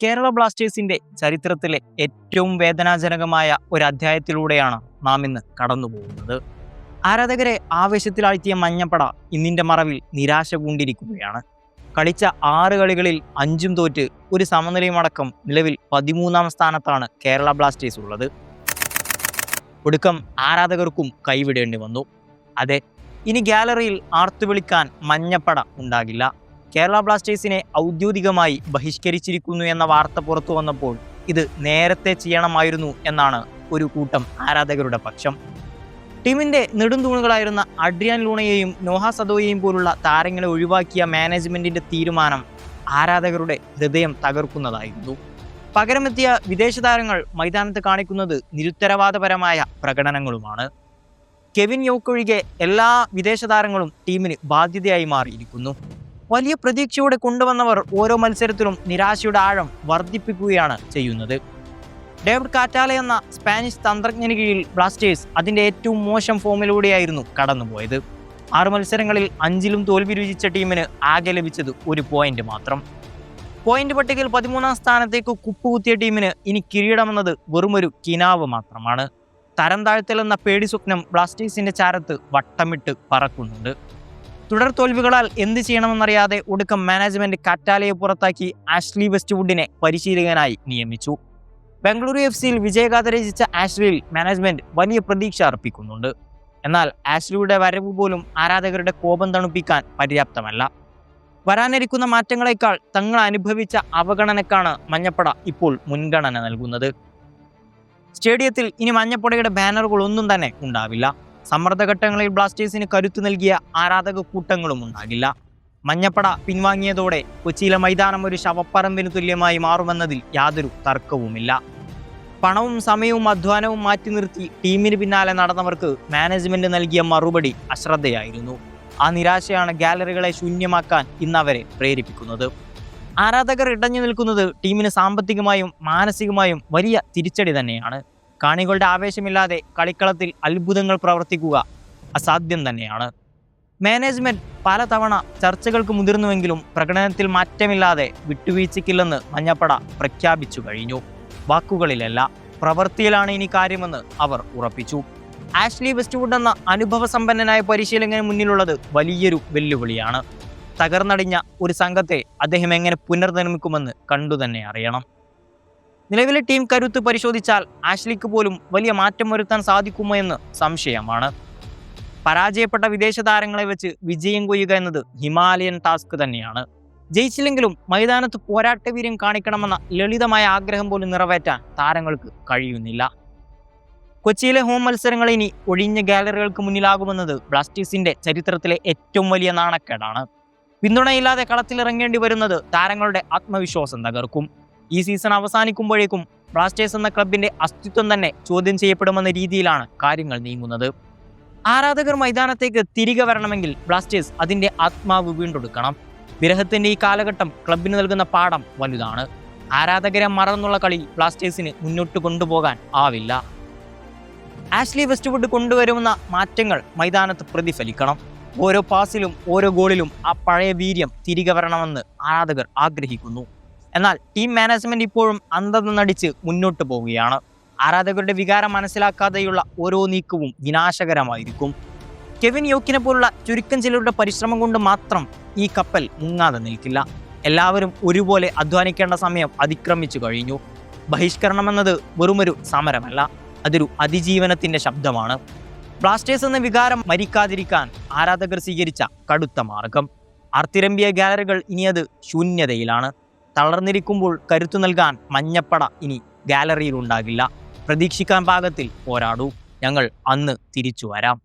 കേരള ബ്ലാസ്റ്റേഴ്സിന്റെ ചരിത്രത്തിലെ ഏറ്റവും വേദനാജനകമായ ഒരു അധ്യായത്തിലൂടെയാണ് നാം ഇന്ന് കടന്നുപോകുന്നത്. ആരാധകരെ ആവേശത്തിലാഴ്ത്തിയ മഞ്ഞപ്പട ഇന്നിന്റെ മറവിൽ നിരാശ പൂണ്ടിരിക്കുകയാണ്. കളിച്ച 6 കളികളിൽ 5 തോറ്റ് ഒരു സമനിലയുമടക്കം നിലവിൽ 13ാം സ്ഥാനത്താണ് കേരള ബ്ലാസ്റ്റേഴ്സ് ഉള്ളത്. ഒടുക്കം ആരാധകർക്കും കൈവിടേണ്ടി വന്നു. അതെ, ഇനി ഗാലറിയിൽ ആർത്തുവിളിക്കാൻ മഞ്ഞപ്പട ഉണ്ടാകില്ല. കേരള ബ്ലാസ്റ്റേഴ്സിനെ ഔദ്യോഗികമായി ബഹിഷ്കരിച്ചിരിക്കുന്നു എന്ന വാർത്ത പുറത്തു വന്നപ്പോൾ ഇത് നേരത്തെ ചെയ്യണമായിരുന്നു എന്നാണ് ഒരു കൂട്ടം ആരാധകരുടെ പക്ഷം. ടീമിന്റെ നെടുന്തൂണുകളായിരുന്ന അഡ്രിയാൻ ലൂണയെയും നോഹ സദോയെയും പോലുള്ള താരങ്ങളെ ഒഴിവാക്കിയ മാനേജ്മെന്റിന്റെ തീരുമാനം ആരാധകരുടെ ഹൃദയം തകർക്കുന്നതായിരുന്നു. പകരമെത്തിയ വിദേശ താരങ്ങൾ മൈതാനത്ത് കാണിക്കുന്നത് നിരുത്തരവാദപരമായ പ്രകടനങ്ങളുമാണ്. കെവിൻ യോക്കൊഴികെ എല്ലാ വിദേശ താരങ്ങളും ടീമിന് ബാധ്യതയായി മാറിയിരിക്കുന്നു. വലിയ പ്രതീക്ഷയോടെ കൊണ്ടുവന്നവർ ഓരോ മത്സരത്തിലും നിരാശയുടെ ആഴം വർദ്ധിപ്പിക്കുകയാണ് ചെയ്യുന്നത്. ഡേവിഡ് കാറ്റാല എന്ന സ്പാനിഷ് തന്ത്രജ്ഞന് കീഴിൽ ബ്ലാസ്റ്റേഴ്സ് അതിൻ്റെ ഏറ്റവും മോശം ഫോമിലൂടെയായിരുന്നു കടന്നുപോയത്. 6 മത്സരങ്ങളിൽ 5ലും തോൽവി രുചിച്ച ടീമിന് ആകെ ലഭിച്ചത് 1 പോയിന്റ് മാത്രം. പോയിന്റ് പട്ടികയിൽ 13ാം സ്ഥാനത്തേക്ക് കുപ്പുകുത്തിയ ടീമിന് ഇനി കിരീടമെന്നത് വെറുമൊരു കിനാവ് മാത്രമാണ്. തരം താഴ്ത്തലെന്ന പേടി സ്വപ്നം ബ്ലാസ്റ്റേഴ്സിന്റെ ചാരത്ത് വട്ടമിട്ട് പറക്കുന്നുണ്ട്. തുടർ തോൽവികളാൽ എന്ത് ചെയ്യണമെന്നറിയാതെ ഒടുക്കം മാനേജ്മെന്റ് കാറ്റാലയെ പുറത്താക്കി ആഷ്ലി വെസ്റ്റ്വുഡിനെ പരിശീലകനായി നിയമിച്ചു. ബംഗളൂരു FC-യിൽ വിജയഗാഥ രചിച്ച ആഷ്ലിയിൽ മാനേജ്മെന്റ് വലിയ പ്രതീക്ഷ അർപ്പിക്കുന്നുണ്ട്. എന്നാൽ ആഷ്ലിയുടെ വരവ് പോലും ആരാധകരുടെ കോപം തണുപ്പിക്കാൻ പര്യാപ്തമല്ല. വരാനിരിക്കുന്ന മാറ്റങ്ങളെക്കാൾ തങ്ങൾ അനുഭവിച്ച അവഗണനക്കാണ് മഞ്ഞപ്പട ഇപ്പോൾ മുൻഗണന നൽകുന്നത്. സ്റ്റേഡിയത്തിൽ ഇനി മഞ്ഞപ്പടയുടെ ബാനറുകളൊന്നും തന്നെ ഉണ്ടാവില്ല. സമ്മർദ്ദഘട്ടങ്ങളിൽ ബ്ലാസ്റ്റേഴ്സിന് കരുത്തു നൽകിയ ആരാധക കൂട്ടങ്ങളും ഉണ്ടാകില്ല. മഞ്ഞപ്പട പിൻവാങ്ങിയതോടെ കൊച്ചിയിലെ മൈതാനം ഒരു ശവപ്പറമ്പിന് തുല്യമായി മാറുമെന്നതിൽ യാതൊരു തർക്കവുമില്ല. പണവും സമയവും അധ്വാനവും മാറ്റി നിർത്തി ടീമിന് പിന്നാലെ നടന്നവർക്ക് മാനേജ്മെന്റ് നൽകിയ മറുപടി അശ്രദ്ധയായിരുന്നു. ആ നിരാശയാണ് ഗാലറികളെ ശൂന്യമാക്കാൻ ഇന്നവരെ പ്രേരിപ്പിക്കുന്നത്. ആരാധകർ ഇടഞ്ഞു നിൽക്കുന്നത് ടീമിന് സാമ്പത്തികമായും മാനസികമായും വലിയ തിരിച്ചടി തന്നെയാണ്. കാണികളുടെ ആവേശമില്ലാതെ കളിക്കളത്തിൽ അത്ഭുതങ്ങൾ പ്രവർത്തിക്കുക അസാധ്യം തന്നെയാണ്. മാനേജ്മെന്റ് പലതവണ ചർച്ചകൾക്ക് മുതിർന്നുവെങ്കിലും പ്രകടനത്തിൽ മാറ്റമില്ലാതെ വിട്ടുവീഴ്ചയ്ക്കില്ലെന്ന് മഞ്ഞപ്പട പ്രഖ്യാപിച്ചു കഴിഞ്ഞു. വാക്കുകളിലല്ല, പ്രവൃത്തിയിലാണ് ഇനി കാര്യമെന്ന് അവർ ഉറപ്പിച്ചു. ആഷ്ലി വെസ്റ്റ്വുഡ് എന്ന അനുഭവസമ്പന്നനായ പരിശീലകന് മുന്നിലുള്ളത് വലിയൊരു വെല്ലുവിളിയാണ്. തകർന്നടിഞ്ഞ ഒരു സംഘത്തെ അദ്ദേഹം എങ്ങനെ പുനർനിർമ്മിക്കുമെന്ന് കണ്ടുതന്നെ അറിയണം. നിലവിലെ ടീം കരുത്ത് പരിശോധിച്ചാൽ ആഷ്ലിക്ക് പോലും വലിയ മാറ്റം വരുത്താൻ സാധിക്കുമോ എന്ന് സംശയമാണ്. പരാജയപ്പെട്ട വിദേശ താരങ്ങളെ വെച്ച് വിജയം കൊയ്യുക എന്നത് ഹിമാലയൻ ടാസ്ക് തന്നെയാണ്. ജയിച്ചില്ലെങ്കിലും മൈതാനത്ത് പോരാട്ടവീര്യം കാണിക്കണമെന്ന ലളിതമായ ആഗ്രഹം പോലും നിറവേറ്റാൻ താരങ്ങൾക്ക് കഴിയുന്നില്ല. കൊച്ചിയിലെ ഹോം മത്സരങ്ങൾ ഇനി ഒഴിഞ്ഞ ഗാലറികൾക്ക് മുന്നിലാകുമെന്നത് ബ്ലാസ്റ്റേഴ്സിന്റെ ചരിത്രത്തിലെ ഏറ്റവും വലിയ നാണക്കേടാണ്. പിന്തുണയില്ലാതെ കളത്തിലിറങ്ങേണ്ടി വരുന്നത് താരങ്ങളുടെ ആത്മവിശ്വാസം തകർക്കും. ഈ സീസൺ അവസാനിക്കുമ്പോഴേക്കും ബ്ലാസ്റ്റേഴ്സ് എന്ന ക്ലബിന്റെ അസ്തിത്വം തന്നെ ചോദ്യം ചെയ്യപ്പെടുമെന്ന രീതിയിലാണ് കാര്യങ്ങൾ നീങ്ങുന്നത്. ആരാധകർ മൈതാനത്തേക്ക് തിരികെ വരണമെങ്കിൽ ബ്ലാസ്റ്റേഴ്സ് അതിന്റെ ആത്മാവ് വീണ്ടെടുക്കണം. വിരഹത്തിന്റെ ഈ കാലഘട്ടം ക്ലബിന് നൽകുന്ന പാഠം വലുതാണ്. ആരാധകരെ മറന്നുള്ള കളി ബ്ലാസ്റ്റേഴ്സിന് മുന്നോട്ട് കൊണ്ടുപോകാൻ ആവില്ല. ആഷ്ലി വെസ്റ്റ്വുഡ് കൊണ്ടുവരുന്ന മാറ്റങ്ങൾ മൈതാനത്ത് പ്രതിഫലിക്കണം. ഓരോ പാസിലും ഓരോ ഗോളിലും ആ പഴയ വീര്യം തിരികെ വരണമെന്ന് ആരാധകർ ആഗ്രഹിക്കുന്നു. എന്നാൽ ടീം മാനേജ്മെന്റ് ഇപ്പോഴും അന്ധത നടിച്ച് മുന്നോട്ട് പോവുകയാണ്. ആരാധകരുടെ വികാരം മനസ്സിലാക്കാതെയുള്ള ഓരോ നീക്കവും വിനാശകരമായിരിക്കും. കെവിൻ യോക്കിനെ പോലുള്ള ചുരുക്കം ചിലരുടെ പരിശ്രമം കൊണ്ട് മാത്രം ഈ കപ്പൽ മുങ്ങാതെ നിൽക്കില്ല. എല്ലാവരും ഒരുപോലെ അധ്വാനിക്കേണ്ട സമയം അതിക്രമിച്ചു കഴിഞ്ഞു. ബഹിഷ്കരണമെന്നത് വെറുമൊരു സമരമല്ല, അതൊരു അതിജീവനത്തിന്റെ ശബ്ദമാണ്. ബ്ലാസ്റ്റേഴ്സ് എന്ന വികാരം മരിക്കാതിരിക്കാൻ ആരാധകർ സ്വീകരിച്ച കടുത്ത മാർഗം. ആർത്തിരമ്പിയ ഗാലറികൾ ഇനി അത് ശൂന്യതയിലാണ്. തളർന്നിരിക്കുമ്പോൾ കരുത്തു നൽകാൻ മഞ്ഞപ്പട ഇനി ഗാലറിയിൽ ഉണ്ടാകില്ല. പ്രതീക്ഷിക്കാൻ പാകത്തിൽ പോരാടൂ. ഞങ്ങൾ അന്ന് തിരിച്ചു വരാം.